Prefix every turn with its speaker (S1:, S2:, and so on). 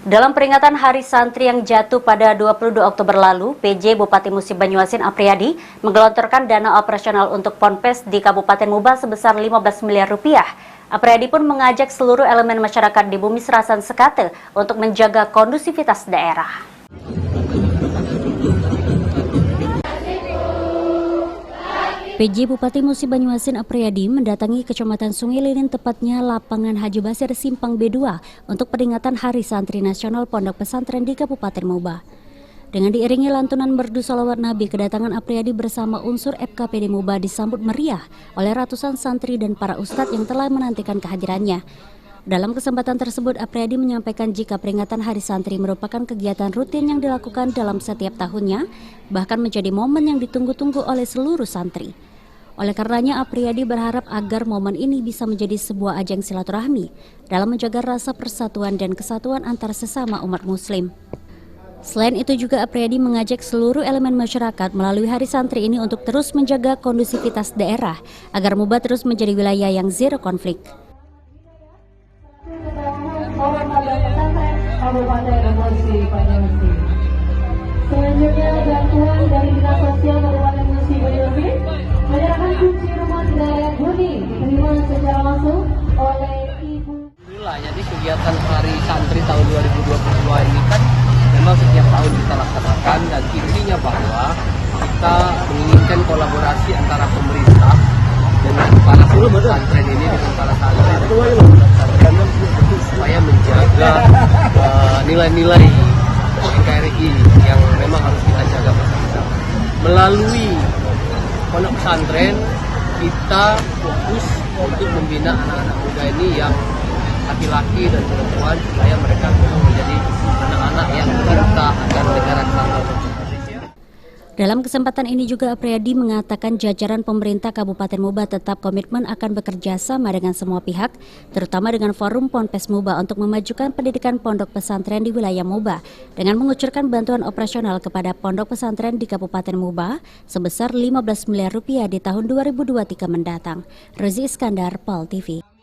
S1: Dalam peringatan Hari Santri yang jatuh pada 22 Oktober lalu, PJ Bupati Musi Banyuasin Apriyadi menggelontorkan dana operasional untuk Ponpes di Kabupaten Muba sebesar 15 miliar rupiah. Apriyadi pun mengajak seluruh elemen masyarakat di Bumi Serasan Sekate untuk menjaga kondusivitas daerah. PJ Bupati Musi Banyuasin Apriyadi mendatangi Kecamatan Sungai Lilin, tepatnya lapangan Haji Basir Simpang B2 untuk peringatan Hari Santri Nasional Pondok Pesantren di Kabupaten Muba. Dengan diiringi lantunan merdu shalawat Nabi, kedatangan Apriyadi bersama unsur FKPD Muba disambut meriah oleh ratusan santri dan para ustadz yang telah menantikan kehadirannya. Dalam kesempatan tersebut, Apriyadi menyampaikan jika peringatan Hari Santri merupakan kegiatan rutin yang dilakukan dalam setiap tahunnya, bahkan menjadi momen yang ditunggu-tunggu oleh seluruh santri. Oleh karenanya, Apriyadi berharap agar momen ini bisa menjadi sebuah ajang silaturahmi dalam menjaga rasa persatuan dan kesatuan antar sesama umat muslim. Selain itu juga Apriyadi mengajak seluruh elemen masyarakat melalui Hari Santri ini untuk terus menjaga kondusivitas daerah agar Muba terus menjadi wilayah yang zero konflik.
S2: Kabupaten Musi Banyuasin. Selanjutnya bantuan dari Dinas Sosial Kabupaten Musi Banyuasin menyerahkan kunci rumah di daerah Buni diterima secara langsung oleh Ibu.
S3: Alhamdulillah, jadi kegiatan Hari Santri tahun 2022 ini kan memang setiap tahun kita laksanakan, dan intinya bahwa kita menginginkan kolaborasi antara pemerintah dengan para pesantren ini, dengan para santri supaya menjaga nilai-nilai NKRI yang memang harus kita jaga bersama. Melalui pondok pesantren kita fokus untuk membina anak-anak muda ini yang laki-laki dan perempuan supaya mereka menjadi anak-anak yang cinta akan negara kesatuan.
S1: Dalam kesempatan ini juga Apriyadi mengatakan jajaran pemerintah Kabupaten Muba tetap komitmen akan bekerja sama dengan semua pihak, terutama dengan Forum Ponpes Muba untuk memajukan pendidikan pondok pesantren di wilayah Muba dengan mengucurkan bantuan operasional kepada pondok pesantren di Kabupaten Muba sebesar 15 miliar rupiah di tahun 2023 mendatang. Rozi Iskandar, POL TV.